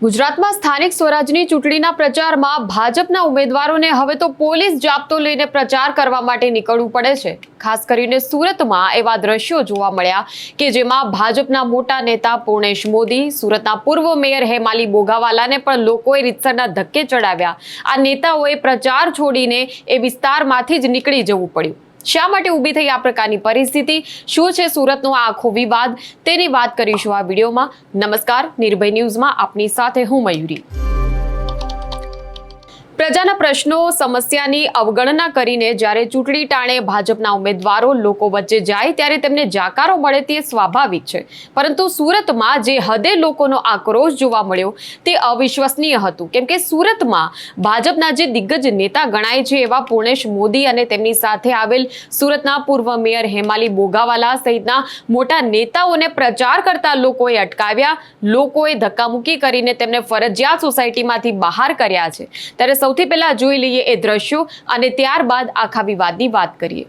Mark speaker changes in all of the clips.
Speaker 1: ગુજરાતમાં સ્થાનિક સ્વરાજની ચૂંટણીના પ્રચારમાં ભાજપના ઉમેદવારોને હવે તો પોલીસ જાપ્તો લઈને પ્રચાર કરવા માટે નીકળવું પડે છે। ખાસ કરીને સુરતમાં એવા દ્રશ્યો જોવા મળ્યા કે જેમાં ભાજપના મોટા નેતા પૂર્ણેશ મોદી, સુરતના પૂર્વ મેયર હેમાલી બોઘાવાલાને પણ લોકોએ રીતસરના ધક્કે ચડાવ્યા। આ નેતાઓએ પ્રચાર છોડીને એ વિસ્તારમાંથી જ નીકળી જવું પડ્યું। શા માટે ઊભી થઈ આ પ્રકારની પરિસ્થિતિ, શું છે સુરતનો આ આખો વિવાદ, તેની વાત કરીશું આ વિડીયોમાં। નમસ્કાર, નિર્ભય ન્યૂઝમાં આપની સાથે હું મયુરી। પ્રજાના પ્રશ્નો, સમસ્યાની અવગણના કરીને જ્યારે ચૂંટણી ટાણે ભાજપના ઉમેદવારો લોકો વચ્ચે જાય ત્યારે તેમને જાકારો મળે તે સ્વાભાવિક છે, પરંતુ સુરતમાં જે હદે લોકોનો આક્રોશ જોવા મળ્યો તે અવિશ્વસનીય હતું। કેમ કે સુરતમાં ભાજપના જે દિગ્ગજ નેતા ગણાય છે એવા પૂર્ણેશ મોદી અને તેમની સાથે આવેલ સુરતના પૂર્વ મેયર હેમાલી બોઘાવાલા સહિતના મોટા નેતાઓને પ્રચાર કરતા લોકોએ અટકાવ્યા। લોકોએ ધક્કામુક્કી કરીને તેમને ફરજિયાત સોસાયટીમાંથી બહાર કર્યા છે। ત્યારે સૌથી પહેલા જોઈ લઈએ એ દ્રશ્યો અને ત્યારબાદ આખા વિવાદની વાત કરીએ।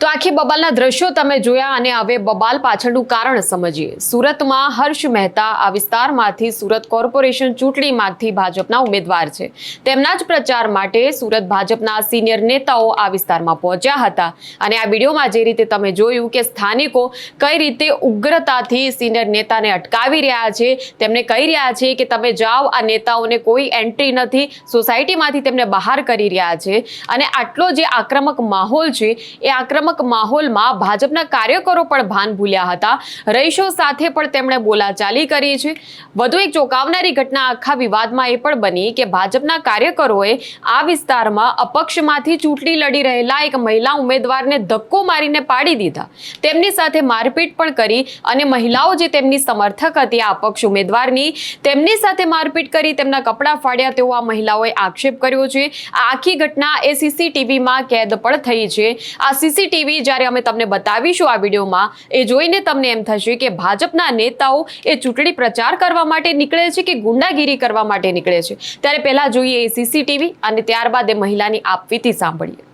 Speaker 1: તો આખી બબાલના દ્રશ્યો તમે જોયા અને હવે બબાલ પાછળનું કારણ સમજીએ। સુરતમાં હર્ષ મહેતા આ વિસ્તારમાંથી સુરત કોર્પોરેશન ચૂંટણીમાંથી ભાજપના ઉમેદવાર છે। તેમના જ પ્રચાર માટે સુરત ભાજપના સિનિયર નેતાઓ આ વિસ્તારમાં પહોંચ્યા હતા અને આ વિડીયોમાં જે રીતે તમે જોયું કે સ્થાનિકો કઈ રીતે ઉગ્રતાથી સિનિયર નેતાને અટકાવી રહ્યા છે, તેમને કહી રહ્યા છે કે તમે જાઓ, આ નેતાઓને કોઈ એન્ટ્રી નથી, સોસાયટીમાંથી તેમને બહાર કરી રહ્યા છે। અને આટલો જે આક્રમક માહોલ છે એ આક્રમક માહોલમાં ભાજપના કાર્યકરો પણ ભાન ભૂલ્યા હતા। રહીશો સાથે પણ તેમણે બોલાચાલી કરી છે। વધુ એક ચોંકાવનારી ઘટના આખા વિવાદમાં એ પણ બની કે ભાજપના કાર્યકરોએ આ વિસ્તારમાં અપક્ષમાંથી ચૂંટણી લડી રહેલા એક મહિલા ઉમેદવારને ધક્કો મારીને પાડી દીધા। તેમની સાથે મારપીટ પણ કરી અને મહિલાઓ જે તેમની સમર્થક હતી આ અપક્ષ ઉમેદવારની, તેમની સાથે મારપીટ કરી તેમના કપડાં ફાડ્યા તેવો આ મહિલાઓએ આક્ષેપ કર્યો છે। આ આખી ઘટના એ સીસીટીવીમાં કેદ પણ થઈ છે। આ સીસીટીવી જ્યારે અમે તમને બતાવીશું આ વિડીયોમાં, એ જોઈને તમને એમ થશે કે ભાજપના નેતાઓ એ ચૂંટણી પ્રચાર કરવા માટે નીકળે છે કે ગુંડાગીરી કરવા માટે નીકળે છે। ત્યારે પહેલા જોઈએ એ સીસીટીવી અને ત્યારબાદ એ મહિલાની આપવીતી સાંભળીએ।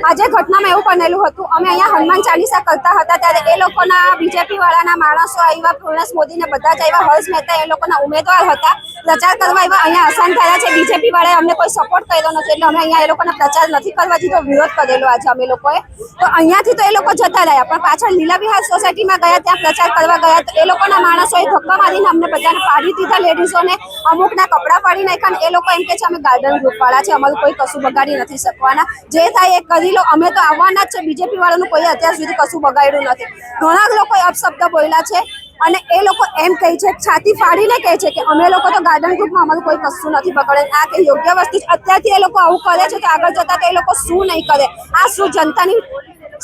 Speaker 2: આજે ઘટનામાં એવું બનેલું હતું, અમે અહીંયા હનુમાન ચાલીસા કરતા હતા ત્યારે એ લોકોના બીજેપી વાળાના માણસો આવ્યા, પૂર્ણેશ મોદીને બધા જ આવ્યા, હર્ષ મહેતા એ લોકોના ઉમેદવાર હતા, પ્રચાર કરવા આવ્યા। અહીંયા આસાન થયા છે, બીજેપી વાળાએ અમને કોઈ સપોર્ટ કર્યો નથી એટલે અમે અહીંયા એ લોકોના પ્રચાર નથી કરવા દીધો, વિરોધ કરેલો આજે અમે લોકોએ। તો અહીંયાથી તો એ લોકો જતા રહ્યા પણ પાછળ લીલા વિહાર સોસાયટીમાં ગયા, ત્યાં પ્રચાર કરવા ગયા તો એ લોકોના માણસોએ ધક્કા મારીને અમને બધાને પાડી દીધા, લેડીઝોને અમુકના કપડાં પાડી નાખ્યા। એ લોકો એમ કે છે અમે ગાર્ડન ગ્રુપ વાળા છે, અમારું કોઈ કશું બગાડી નથી શકવાના, જે થાય એ કરી લો, અમે તો આવવાના જ છે। બીજેપી વાળાનું કોઈ અત્યાર સુધી કશું બગાડ્યું નથી। ઘણા લોકોએ અપશબ્દ બોલ્યા છે અને એ લોકો એમ કહે છે, છાતી ફાડીને કહે છે કે અમે લોકો તો ગાર્ડન ગ્રુપમાં અમારું કોઈ કશું નથી બગાડે। આ કે યોગ્ય વસ્તુ અત્યારથી એ લોકો આવું કરે છે તો આગળ જતા તો એ લોકો શું નહીં કરે? આ શું જનતાની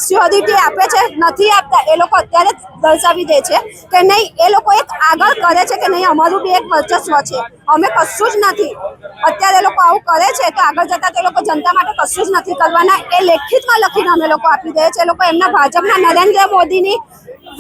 Speaker 2: સિક્યોરિટી આપે છે? નથી આપતા। એ લોકો અત્યારે દર્શાવી દે છે કે નહીં, એ લોકો એક આગળ કરે છે કે નહીં અમારું બી એક વર્ચસ્વ છે, અમે કશું જ નથી। અત્યારે એ લોકો આવું કરે છે તો આગળ જતા તે લોકો જનતા માટે કશું જ નથી કરવાના। એ લેખિતમાં લખીને અમે લોકો આપી દે છે। એ લોકો એમના ભાજપના નરેન્દ્ર મોદીની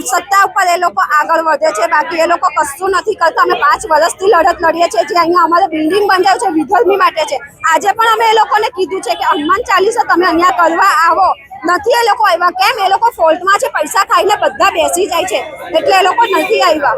Speaker 2: સત્તા ઉપર એ લોકો આગળ વધે છે, બાકી એ લોકો કશું નથી કરતા. અમે 5 વર્ષથી લડત લડીએ છીએ, જે અહીંયા અમારે બિલ્ડિંગ બંધાયું છે વિધર્મી માટે છે. આજે પણ અમે એ લોકોને કીધું છે કે હનુમાન ચાલીસા તમે અહીંયા કરવા આવો, નથી એ લોકો આવ્યા. કેમ? એ લોકો ફોલ્ટમાં છે, પૈસા ખાઈને બધા બેસી જાય છે, એટલે એ લોકો નથી આવ્યા.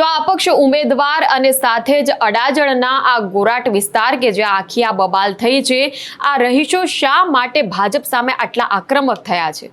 Speaker 1: તો અપક્ષ ઉમેદવાર અને સાથે જ અડાજણના આ ગોરાટ વિસ્તાર કે જ્યાં આખી આ બબાલ થઈ છે, આ રહીશો શા માટે ભાજપ સામે આટલા આક્રમક થયા છે?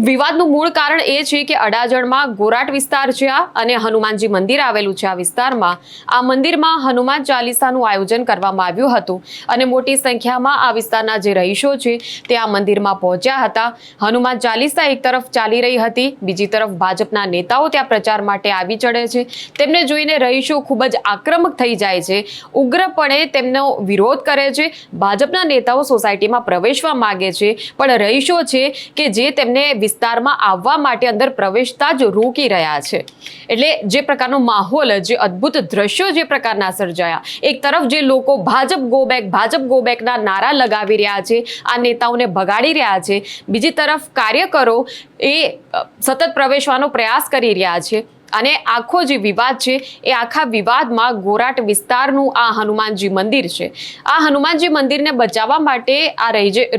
Speaker 1: વિવાદનું મૂળ કારણ એ છે કે અડાજણમાં ગોરાટ વિસ્તાર છે અને હનુમાનજી મંદિર આવેલું છે આ વિસ્તારમાં. આ મંદિરમાં હનુમાન ચાલીસાનું આયોજન કરવામાં આવ્યું હતું અને મોટી સંખ્યામાં આ વિસ્તારના જે રહીશો છે તે આ મંદિરમાં પહોંચ્યા હતા. હનુમાન ચાલીસા એક તરફ ચાલી રહી હતી, બીજી તરફ ભાજપના નેતાઓ ત્યાં પ્રચાર માટે આવી ચડે છે. તેમને જોઈને રહીશો ખૂબ જ આક્રમક થઈ જાય છે, ઉગ્રપણે તેમનો વિરોધ કરે છે. ભાજપના નેતાઓ સોસાયટીમાં પ્રવેશવા માંગે છે, પણ રહીશો છે કે જે તેમને વિસ્તારમાં આવવા માટે અંદર પ્રવેશતા જ રોકી રહ્યા છે. એટલે જે પ્રકારનો માહોલ, જે અદ્ભુત દ્રશ્યો જે પ્રકારના સર્જાયા, એક તરફ જે લોકો ભાજપ ગો બેકના નારા લગાવી રહ્યા છે, આ નેતાઓને ભગાડી રહ્યા છે, બીજી તરફ કાર્યકરો એ સતત પ્રવેશવાનો પ્રયાસ કરી રહ્યા છે. અને આખો જે વિવાદ છે એ આખા વિવાદમાં ગોરાટ વિસ્તારનું આ હનુમાનજી મંદિર છે. આ હનુમાનજી મંદિરને બચાવવા માટે આ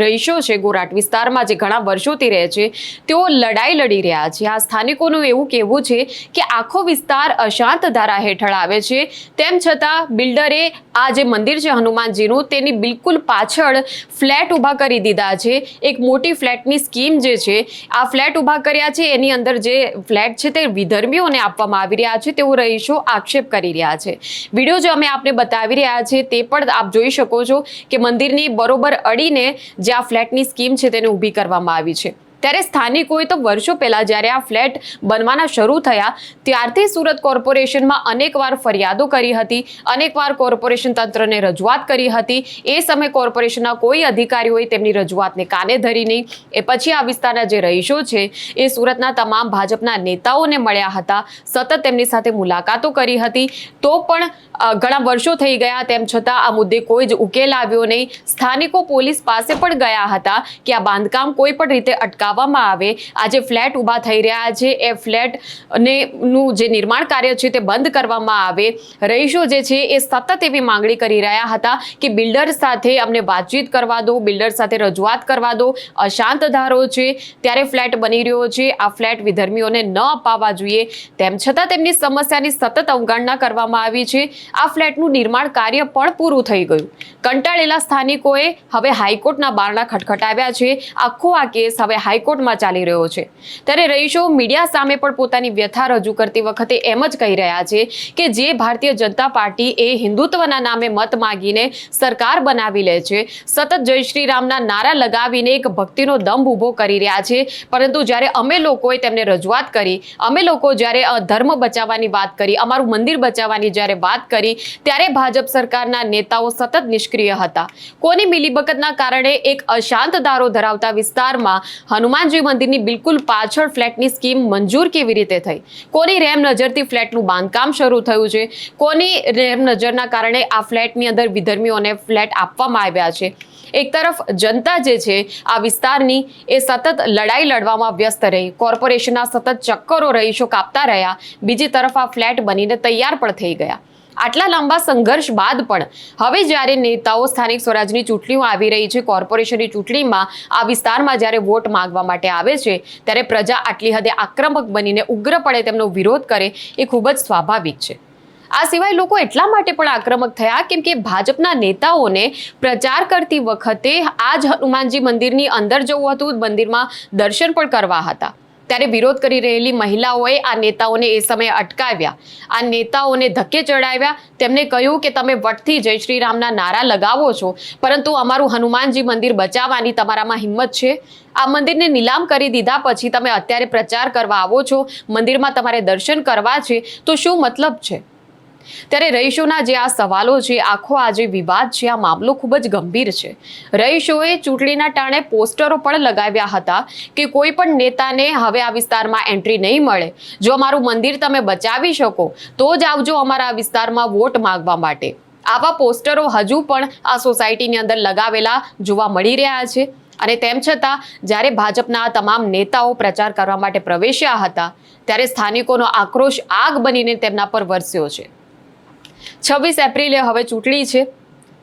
Speaker 1: રહીશો છે ગોરાટ વિસ્તારમાં, જે ઘણા વર્ષોથી રહે છે, તેઓ લડાઈ લડી રહ્યા છે. આ સ્થાનિકોનું એવું કહેવું છે કે આખો વિસ્તાર અશાંત ધારા હેઠળ આવે છે, તેમ છતાં બિલ્ડરે આ જે મંદિર છે હનુમાનજીનું, તેની બિલકુલ પાછળ ફ્લેટ ઊભા કરી દીધા છે. એક મોટી ફ્લેટની સ્કીમ જે છે, આ ફ્લેટ ઊભા કર્યા છે, એની અંદર જે ફ્લેટ છે તે વિધર્મીઓને આપવામાં આવી રહ્યા છે તેવું રહીશો આક્ષેપ કરી રહ્યા છે. વિડીયો જે અમે આપને બતાવી રહ્યા છે તે પણ આપ જોઈ શકો છો કે મંદિરની બરોબર અડીને જે આ ફ્લેટની સ્કીમ છે તેને ઊભી કરવામાં આવી છે. ત્યારે સ્થાનિકોએ તો વર્ષો પહેલા જ્યારે આ ફ્લેટ બનવાના શરૂ થયા ત્યારથી સુરત કોર્પોરેશનમાં અનેકવાર ફરિયાદો કરી હતી, અનેકવાર કોર્પોરેશન તંત્રને રજૂઆત કરી હતી. એ સમયે કોર્પોરેશનના કોઈ અધિકારીઓએ તેમની રજૂઆતને કાને ધરી નહીં. એ પછી આ વિસ્તારના જે રહીશો છે એ સુરતના તમામ ભાજપના નેતાઓને મળ્યા હતા, સતત તેમની સાથે મુલાકાતો કરી હતી, તો પણ ઘણા વર્ષો થઈ ગયા, તેમ છતાં આ મુદ્દે કોઈ જ ઉકેલ આવ્યો નહીં. સ્થાનિકો પોલીસ પાસે પણ ગયા હતા કે આ બાંધકામ કોઈ પણ રીતે અટકાવવામાં આવે. આ જે ફ્લેટ ઊભા થઈ રહ્યા છે એ ફ્લેટનું જે નિર્માણ કાર્ય છે તે બંધ કરવામાં આવે. રહીશો જે છે એ સતત એવી માંગણી કરી રહ્યા હતા કે બિલ્ડર સાથે અમને વાતચીત કરવા દો, બિલ્ડર સાથે રજૂઆત કરવા દો. અશાંત ધારો છે ત્યારે ફ્લેટ બની રહ્યો છે, આ ફ્લેટ વિધર્મીઓને ન અપાવવા જોઈએ. તેમ છતાં તેમની સમસ્યાની સતત અવગણના કરવામાં આવી છે. આ ફ્લેટનું નિર્માણ કાર્ય પણ પૂરું થઈ ગયું. કંટાળેલા સ્થાનિકોએ હવે હાઈકોર્ટના બારણા ખટખટાવ્યા છે. આખો આ કેસ હવે હાઈકોર્ટમાં ચાલી રહ્યો છે. ત્યારે રહીશો મીડિયા સામે પણ પોતાની વ્યથા રજૂ કરતી વખતે એમ જ કહી રહ્યા છે કે જે ભારતીય જનતા પાર્ટી એ હિન્દુત્વના નામે મત માંગીને સરકાર બનાવી લે છે, સતત જય શ્રી રામના નારા લગાવીને એક ભક્તિનો દંભ ઊભો કરી રહ્યા છે, પરંતુ જ્યારે અમે લોકોએ તેમને રજૂઆત કરી, અમે લોકો જ્યારે ધર્મ બચાવવાની વાત કરી, અમારું મંદિર બચાવવાની જ્યારે વાત કરી, ત્યારે ભાજપ સરકારના નેતાઓ સતત નિષ્ક્રિય હતા. કોની મિલીભગતના કારણે એક અશાંત ધારો ધરાવતા વિસ્તારમાં હનુમાનજી મંદિરની બિલકુલ પાછળ ફ્લેટની સ્કીમ મંજૂર કેવી રીતે થઈ? કોની રેમ નજરથી ફ્લેટનું બાંધકામ શરૂ થયું છે? કોની રેમ નજરના કારણે આ ફ્લેટની અંદર વિધર્મીઓને ફ્લેટ આપવામાં આવ્યા છે? એક તરફ જનતા જે છે આ વિસ્તારની એ સતત લડાઈ લડવામાં વ્યસ્ત રહી, કોર્પોરેશનના સતત ચક્કરો રહીશો કાપતા રહ્યા, બીજી તરફ આ ફ્લેટ બનીને તૈયાર પણ થઈ ગયા. આટલા લાંબા સંઘર્ષ બાદ પણ હવે જ્યારે નેતાઓ સ્થાનિક સ્વરાજની ચૂંટણીઓ આવી રહી છે, કોર્પોરેશનની ચૂંટણીમાં આ વિસ્તારમાં જ્યારે વોટ માંગવા માટે આવે છે, ત્યારે પ્રજા આટલી હદે આક્રમક બનીને ઉગ્રપણે તેમનો વિરોધ કરે એ ખૂબ જ સ્વાભાવિક છે. આ સિવાય લોકો એટલા માટે પણ આક્રમક થયા કેમ કે ભાજપના નેતાઓને પ્રચાર કરતી વખતે આ જ હનુમાનજી મંદિરની અંદર જવું હતું, મંદિરમાં દર્શન પણ કરવા હતા. ત્યારે વિરોધ કરી રહેલી મહિલાઓએ આ નેતાઓને એ સમયે અટકાવ્યા, આ નેતાઓને ધક્કે ચડાવ્યા. તેમને કહ્યું કે તમે વટથી જય શ્રી રામના નારા લગાવો છો, પરંતુ અમારું હનુમાનજી મંદિર બચાવવાની તમારામાં હિંમત છે? આ મંદિરને નીલામ કરી દીધા પછી તમે અત્યારે પ્રચાર કરવા આવો છો, મંદિરમાં તમારે દર્શન કરવા છે, તો શું મતલબ છે? ત્યારે રહીશોના જે આ સવાલો છે, આખો આ જે વિવાદ છે, આ મામલો ખૂબ જ ગંભીર છે. રહીશોએ ચૂંટણીના ટાણે પોસ્ટરો પણ લગાવ્યા હતા કે કોઈ પણ નેતાને હવે આ વિસ્તારમાં એન્ટ્રી નહીં મળે. જો અમારું મંદિર તમે બચાવી શકો તો જ આવજો અમારા વિસ્તારમાં વોટ માંગવા માટે. આવા પોસ્ટરો હજુ પણ આ સોસાયટીની અંદર લગાવેલા જોવા મળી રહ્યા છે. અને તેમ છતાં જ્યારે ભાજપના તમામ નેતાઓ પ્રચાર કરવા માટે પ્રવેશ્યા હતા ત્યારે સ્થાનિકોનો આક્રોશ આગ બનીને તેમના પર વરસ્યો છે. 26 એપ્રિલે હવે ચૂંટણી છે.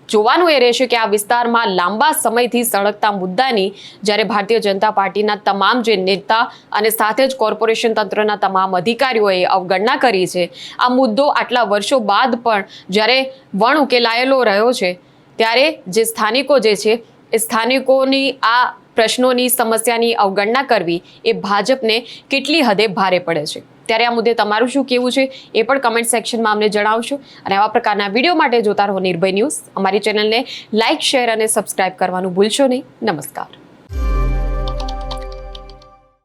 Speaker 1: જોવાનું એ રહેશે કે આ વિસ્તારમાં લાંબા સમયથી સળગતા મુદ્દાની જ્યારે ભારતીય જનતા પાર્ટીના તમામ જે નેતા અને સાથે જ કોર્પોરેશન તંત્રના તમામ અધિકારીઓએ અવગણના કરી છે, આ મુદ્દો આટલા વર્ષો બાદ પણ જ્યારે ઉકેલાયેલો રહ્યો છે, ત્યારે જે સ્થાનિકો જે છે એ સ્થાનિકોની આ પ્રશ્નોની સમસ્યાની અવગણના કરવી એ ભાજપને કેટલી હદે ભારે પડે છે? ત્યારે આ મુદ્દે તમારું શું કહેવું છે એ પણ કમેન્ટ સેક્શનમાં અમને જણાવશો. અને આવા પ્રકારના વિડીયો માટે જોતા રહો નિર્ભય ન્યૂઝ. અમારી ચેનલને લાઇક, શેર અને સબસ્ક્રાઇબ કરવાનું ભૂલશો નહીં. નમસ્કાર.